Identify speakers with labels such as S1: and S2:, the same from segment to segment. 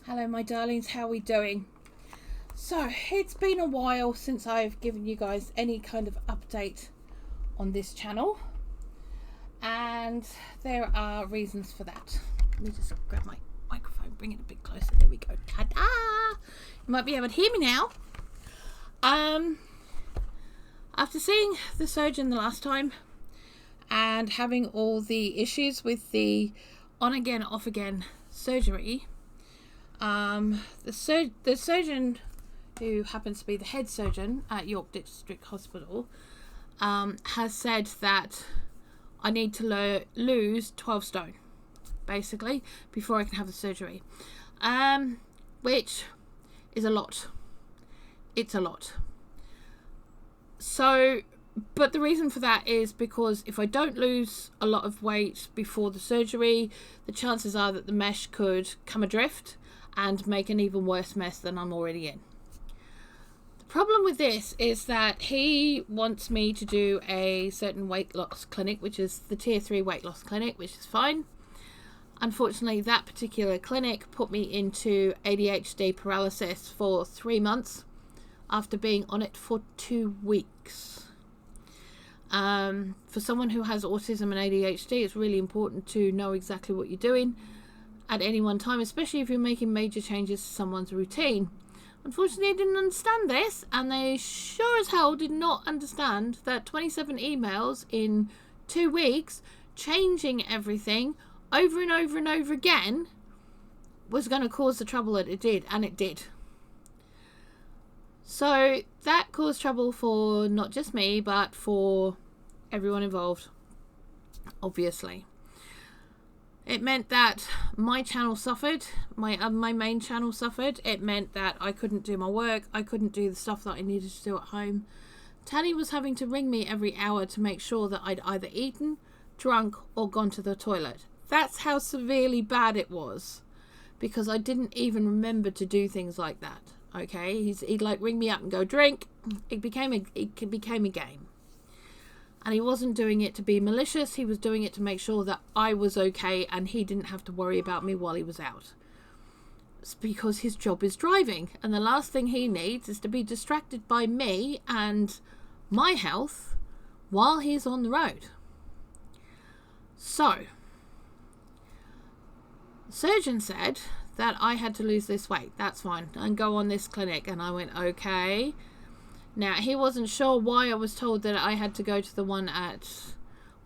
S1: Hello my darlings, how are we doing? So it's been a while since I've given you guys any kind of update on this channel, and there are reasons for that. Let me just grab my microphone, bring it a bit closer. There we go. Ta-da! You might be able to hear me now. After seeing the surgeon the last time and having all the issues with the on again off again surgery, the surgeon, who happens to be the head surgeon at York District Hospital, has said that I need to lose 12 stone basically before I can have the surgery, which is a lot. It's a lot. So, but the reason for that is because if I don't lose a lot of weight before the surgery, the chances are that the mesh could come adrift and make an even worse mess than I'm already in. The problem with this is that he wants me to do a certain weight loss clinic, which is the tier 3 weight loss clinic, which is fine. Unfortunately, that particular clinic put me into ADHD paralysis for 3 months after being on it for 2 weeks. For someone who has autism and ADHD, it's really important to know exactly what you're doing at any one time, especially if you're making major changes to someone's routine. Unfortunately, I didn't understand this, and they sure as hell did not understand that 27 emails in 2 weeks, changing everything over and over and over again, was going to cause the trouble that it did, and it did. So that caused trouble for not just me, but for everyone involved, obviously. It meant that my channel suffered, my main channel suffered. It meant that I couldn't do my work, I couldn't do the stuff that I needed to do at home. Tanny was having to ring me every hour to make sure that I'd either eaten, drunk, or gone to the toilet. That's how severely bad it was, because I didn't even remember to do things like that. Okay, he'd like ring me up and go drink. It became a game, and he wasn't doing it to be malicious. He was doing it to make sure that I was okay and he didn't have to worry about me while he was out. It's because his job is driving, and the last thing he needs is to be distracted by me and my health while he's on the road. So, the surgeon said that I had to lose this weight, that's fine, and go on this clinic. And I went, okay. Now, he wasn't sure why I was told that I had to go to the one at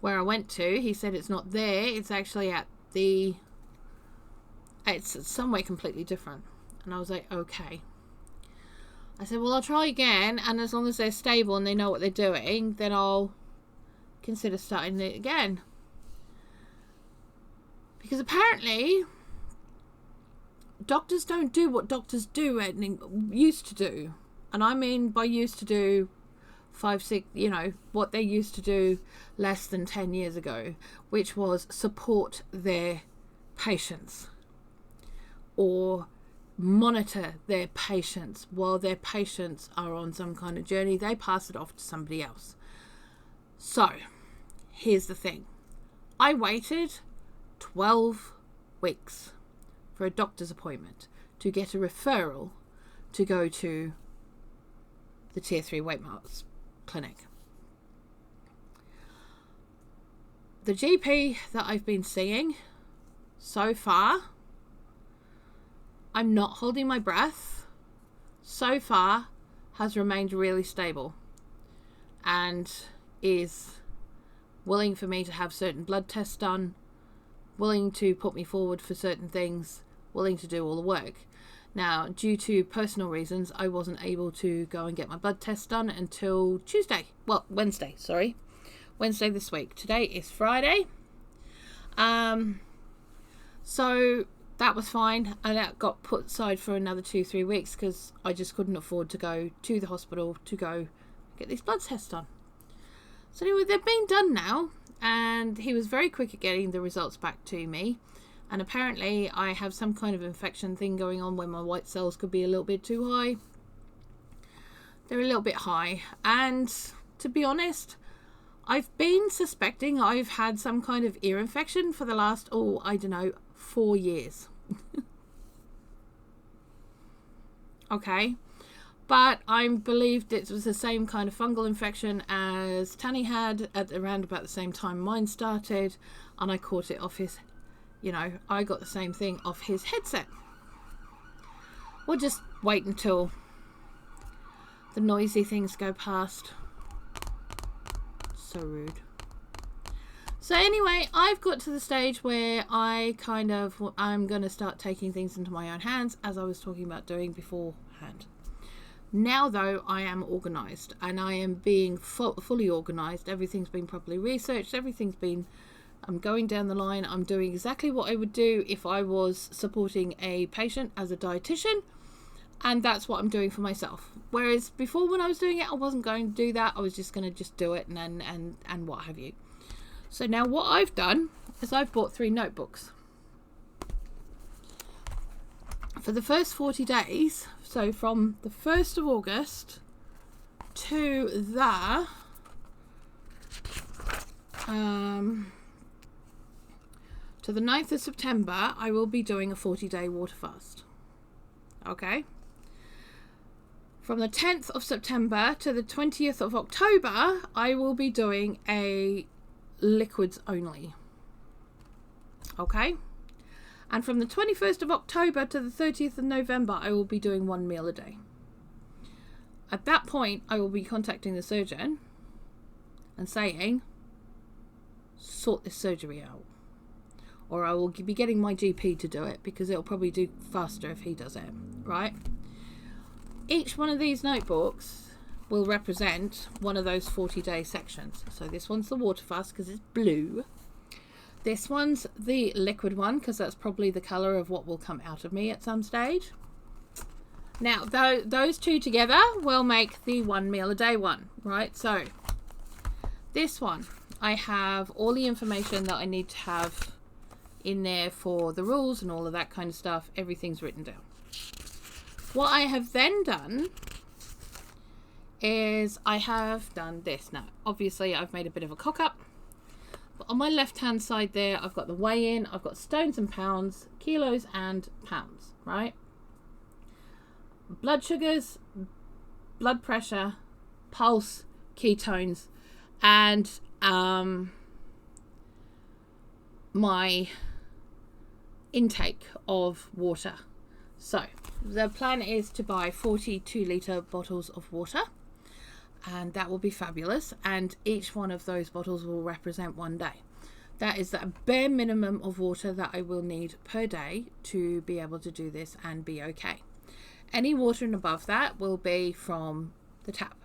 S1: where I went to. He said it's not there, it's actually at it's somewhere completely different. And I was like, okay. I said, well, I'll try again, and as long as they're stable and they know what they're doing, then I'll consider starting it again. Because apparently doctors don't do what doctors do and used to do. And I mean by used to do 5, 6, what they used to do less than 10 years ago, which was support their patients or monitor their patients while their patients are on some kind of journey. They pass it off to somebody else. So, here's the thing. I waited 12 weeks for a doctor's appointment to get a referral to go to the tier 3 weight loss clinic. The GP that I've been seeing so far, I'm not holding my breath, so far has remained really stable and is willing for me to have certain blood tests done, willing to put me forward for certain things, willing to do all the work. Now, due to personal reasons, I wasn't able to go and get my blood test done until Wednesday this week. Today is Friday. So that was fine, and that got put aside for another 2-3 weeks because I just couldn't afford to go to the hospital to go get these blood tests done. So anyway, they've been done now, and he was very quick at getting the results back to me. And apparently I have some kind of infection thing going on where my white cells could be a little bit too high. They're a little bit high. And to be honest, I've been suspecting I've had some kind of ear infection for the last, 4 years. Okay. But I believed it was the same kind of fungal infection as Tanny had at around about the same time mine started. And I caught it off his, I got the same thing off his headset. We'll just wait until the noisy things go past. So rude. So anyway, I've got to the stage where I'm going to start taking things into my own hands, as I was talking about doing beforehand. Now, though, I am organised, and I am being fully organised. Everything's been properly researched. I'm going down the line. I'm doing exactly what I would do if I was supporting a patient as a dietitian, and that's what I'm doing for myself. Whereas before, when I was doing it, I wasn't going to do that. I was just going to do it and what have you. So now what I've done is I've bought 3 notebooks. For the first 40 days, so from the 1st of August to the 9th of September, I will be doing a 40-day water fast. Okay? From the 10th of September to the 20th of October, I will be doing a liquids only. Okay? And from the 21st of October to the 30th of November, I will be doing 1 meal a day. At that point, I will be contacting the surgeon and saying, sort this surgery out. Or I will be getting my GP to do it, because it'll probably do faster if he does it, right? Each one of these notebooks will represent one of those 40-day sections. So this one's the water fast because it's blue. This one's the liquid one because that's probably the colour of what will come out of me at some stage. Now, those two together will make the 1 meal a day one, right? So this one, I have all the information that I need to have in there for the rules and all of that kind of stuff. Everything's written down. What I have then done is I have done this. Now, obviously, I've made a bit of a cock up. But on my left-hand side there, I've got the weigh-in. I've got stones and pounds, kilos and pounds, right? Blood sugars, blood pressure, pulse, ketones, and my intake of water. So the plan is to buy 42-litre bottles of water, and that will be fabulous, and each one of those bottles will represent 1 day. That is the bare minimum of water that I will need per day to be able to do this and be okay. Any water and above that will be from the tap.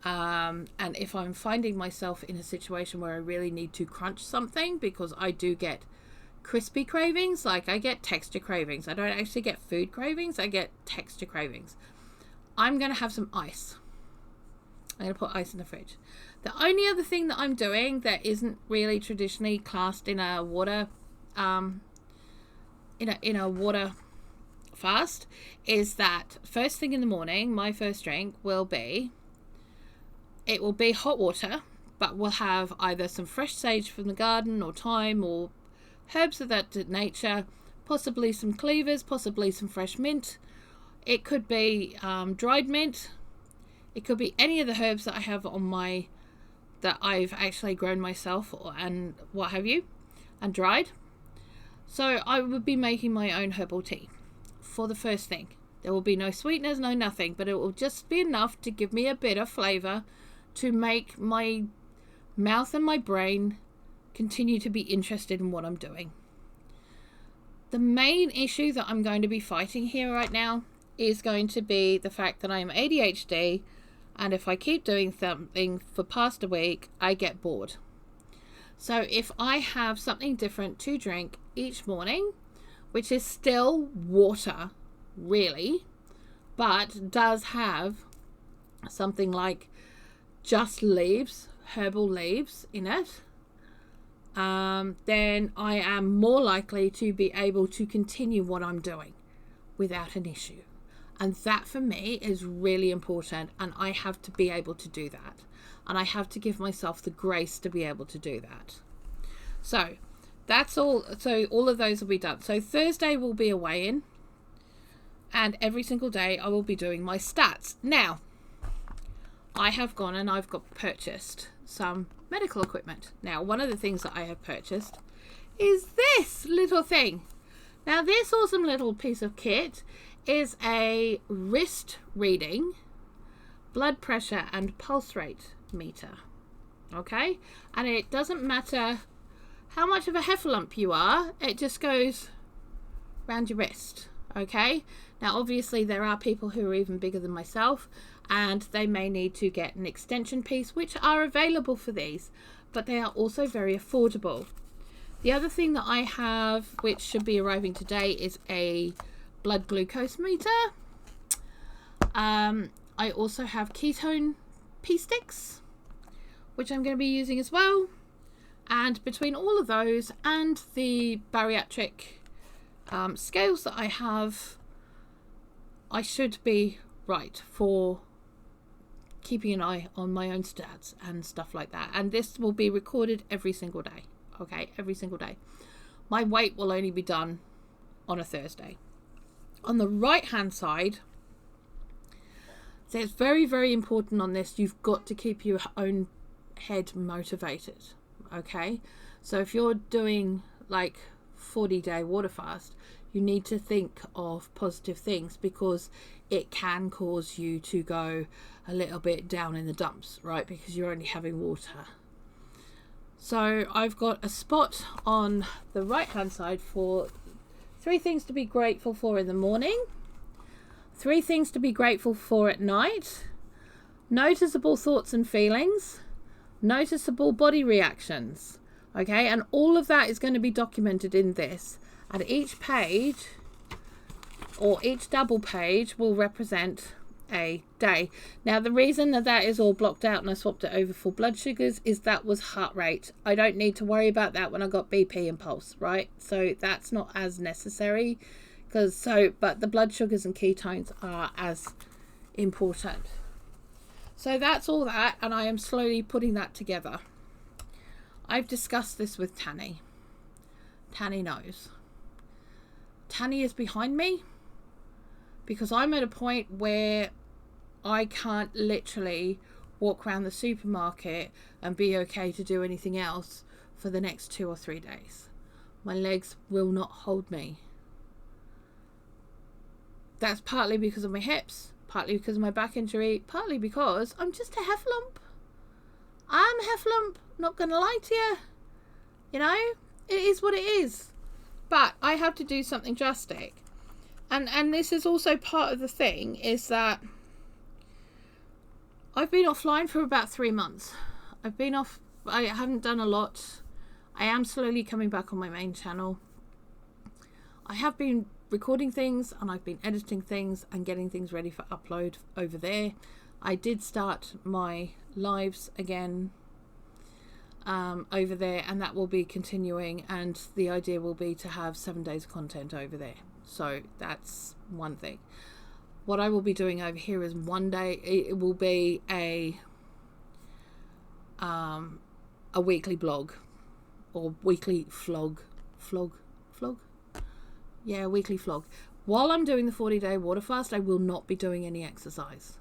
S1: And if I'm finding myself in a situation where I really need to crunch something, because I do get crispy cravings, like I get texture cravings. I don't actually get food cravings, I get texture cravings. I'm going to have some ice. I'm going to put ice in the fridge. The only other thing that I'm doing that isn't really traditionally classed in a water in a water fast is that first thing in the morning, my first drink will be hot water, but we'll have either some fresh sage from the garden or thyme or herbs of that nature, possibly some cleavers, possibly some fresh mint. It could be dried mint. It could be any of the herbs that I have that I've actually grown myself and what have you, and dried. So I would be making my own herbal tea for the first thing. There will be no sweeteners, no nothing, but it will just be enough to give me a bit of flavour to make my mouth and my brain continue to be interested in what I'm doing. The main issue that I'm going to be fighting here right now is going to be the fact that I'm ADHD, and if I keep doing something for past a week, I get bored. So if I have something different to drink each morning, which is still water, really, but does have something like just leaves, herbal leaves in it, then I am more likely to be able to continue what I'm doing without an issue. And that for me is really important, and I have to be able to do that. And I have to give myself the grace to be able to do that. So that's all. So all of those will be done. So Thursday will be a weigh-in. and every single day I will be doing my stats. Now, I have gone and I've purchased some medical equipment. Now, one of the things that I have purchased is this little thing. Now, this awesome little piece of kit is a wrist reading blood pressure and pulse rate meter. Okay? And it doesn't matter how much of a heffalump you are, it just goes around your wrist. Okay? Now, obviously, there are people who are even bigger than myself, and they may need to get an extension piece, which are available for these, but they are also very affordable. The other thing that I have, which should be arriving today, is a blood glucose meter. I also have ketone pea sticks, which I'm going to be using as well. And between all of those and the bariatric scales that I have, I should be right for keeping an eye on my own stats and stuff like that. And this will be recorded every single day. Okay, every single day. My weight will only be done on a Thursday. On the right hand side, so it's very, very important on this, you've got to keep your own head motivated. Okay, so if you're doing like 40-day water fast, you need to think of positive things, because it can cause you to go a little bit down in the dumps, right? Because you're only having water. So I've got a spot on the right hand side for 3 things to be grateful for in the morning, 3 things to be grateful for at night, noticeable thoughts and feelings, noticeable body reactions. Okay, and all of that is going to be documented in this. And each page, or each double page, will represent a day. Now, the reason that is all blocked out and I swapped it over for blood sugars is that was heart rate. I don't need to worry about that when I got BP and pulse, right? So that's not as necessary, but the blood sugars and ketones are as important. So that's all that, and I am slowly putting that together. I've discussed this with Tanny. Tanny knows. Tanny is behind me, because I'm at a point where I can't literally walk around the supermarket and be okay to do anything else for the next 2 or 3 days. My legs will not hold me. That's partly because of my hips, partly because of my back injury, partly because I'm just a heffalump. I'm a heffalump, not gonna lie to you. You know, it is what it is. But I have to do something drastic. And this is also part of the thing, is that I've been offline for about 3 months. I haven't done a lot. I am slowly coming back on my main channel. I have been recording things, and I've been editing things and getting things ready for upload over there. I did start my lives again over there, and that will be continuing, and the idea will be to have 7 days of content over there. So that's one thing. What I will be doing over here is one day, it will be a weekly blog, or weekly vlog. Yeah, weekly vlog. While I'm doing the 40-day water fast, I will not be doing any exercise.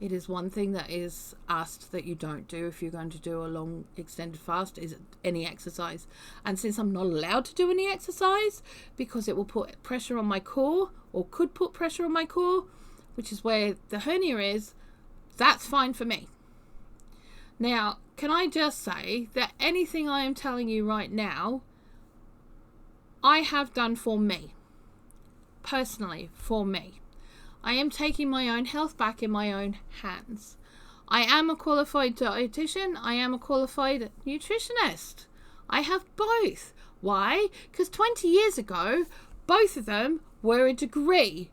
S1: It is one thing that is asked that you don't do if you're going to do a long extended fast, is any exercise. And since I'm not allowed to do any exercise because it will put pressure on my core, or could put pressure on my core, which is where the hernia is, that's fine for me. Now, can I just say that anything I am telling you right now, I have done for me. Personally, for me. I am taking my own health back in my own hands. I am a qualified dietitian. I am a qualified nutritionist. I have both. Why? Because 20 years ago, both of them were a degree.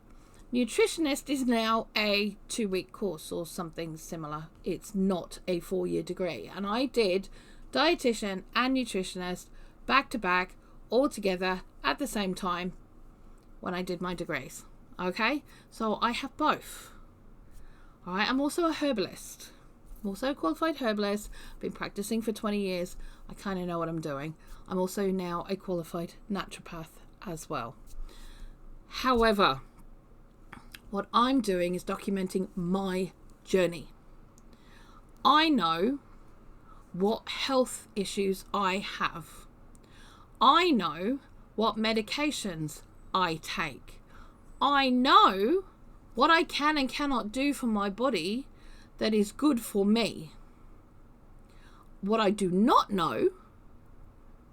S1: Nutritionist is now a 2-week course or something similar. It's not a 4-year degree. And I did dietitian and nutritionist back to back, all together at the same time when I did my degrees. Okay, so I have both. All right, I'm also a herbalist. I'm also a qualified herbalist. I've been practicing for 20 years. I kind of know what I'm doing. I'm also now a qualified naturopath as well. However, What I'm doing is documenting my journey. I know what health issues I have. I know what medications I take. I know what I can and cannot do for my body that is good for me. What I do not know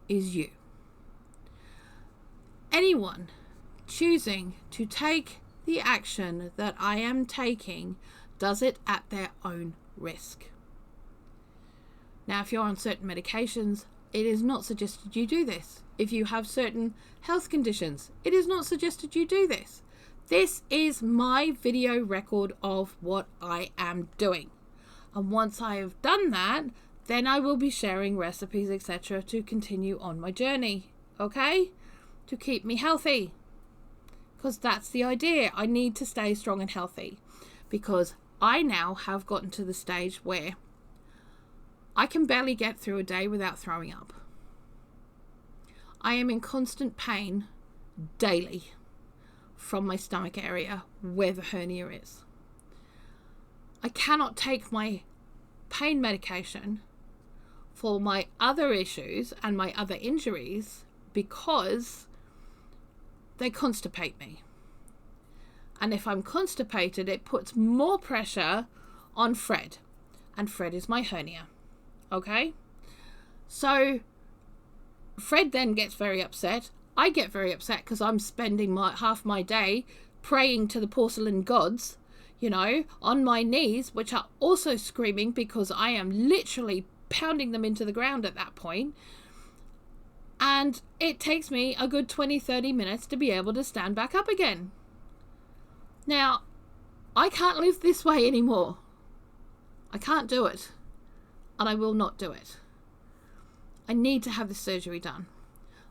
S1: is you. Anyone choosing to take the action that I am taking does it at their own risk. Now, if you're on certain medications, it is not suggested you do this. If you have certain health conditions, it is not suggested you do this. This is my video record of what I am doing. And once I have done that, then I will be sharing recipes, etc. to continue on my journey, okay? To keep me healthy. Because that's the idea. I need to stay strong and healthy. Because I now have gotten to the stage where I can barely get through a day without throwing up. I am in constant pain daily from my stomach area where the hernia is. I cannot take my pain medication for my other issues and my other injuries because they constipate me. And if I'm constipated, it puts more pressure on Fred. And Fred is my hernia. Okay? So Fred then gets very upset. I get very upset because I'm spending half my day praying to the porcelain gods, you know, on my knees, which are also screaming because I am literally pounding them into the ground at that point. And it takes me a good 20-30 minutes to be able to stand back up again. Now, I can't live this way anymore. I can't do it. And I will not do it. I need to have the surgery done.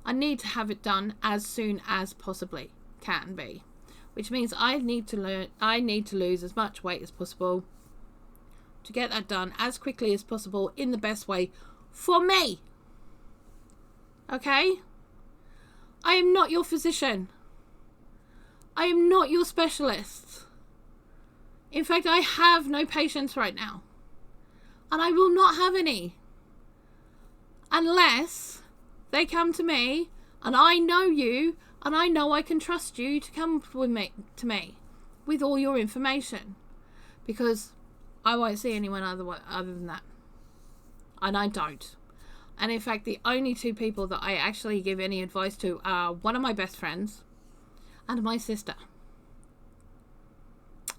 S1: I need to have it done as soon as possibly can be. Which means I need to lose as much weight as possible to get that done as quickly as possible in the best way for me. Okay? I am not your physician. I am not your specialist. In fact, I have no patients right now. And I will not have any. Unless they come to me and I know you and I know I can trust you to come with me to me with all your information. Because I won't see anyone other than that. And I don't. And in fact, the only two people that I actually give any advice to are one of my best friends and my sister.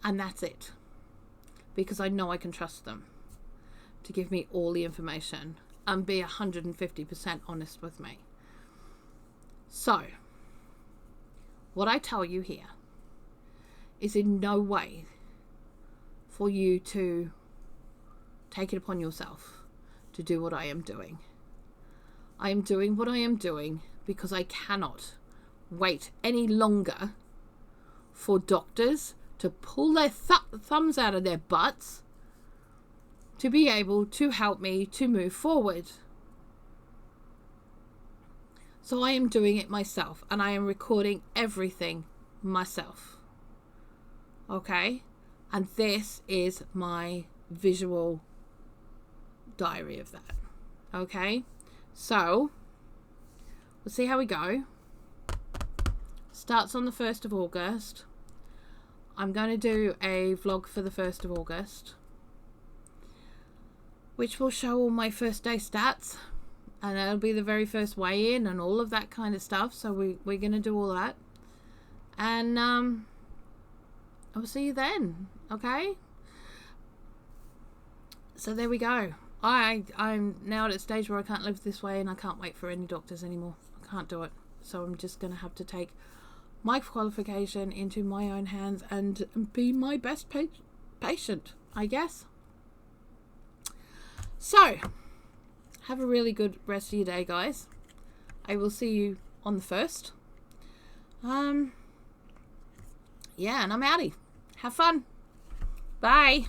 S1: And that's it. Because I know I can trust them to give me all the information and be 150% honest with me. So, what I tell you here is in no way for you to take it upon yourself to do what I am doing. I am doing what I am doing because I cannot wait any longer for doctors to pull their thumbs out of their butts to be able to help me to move forward. So I am doing it myself and I am recording everything myself. Okay? And this is my visual diary of that. Okay? So, we'll see how we go. Starts on the 1st of August. I'm going to do a vlog for the 1st of August, which will show all my first day stats, and that'll be the very first weigh in and all of that kind of stuff. So we're going to do all that, and I'll see you then. Okay, so there we go. I'm now at a stage where I can't live this way and I can't wait for any doctors anymore. I can't do it. So I'm just going to have to take my qualification into my own hands and be my best patient, I guess. So, have a really good rest of your day, guys. I will see you on the 1st. Yeah, and I'm outie. Have fun. Bye.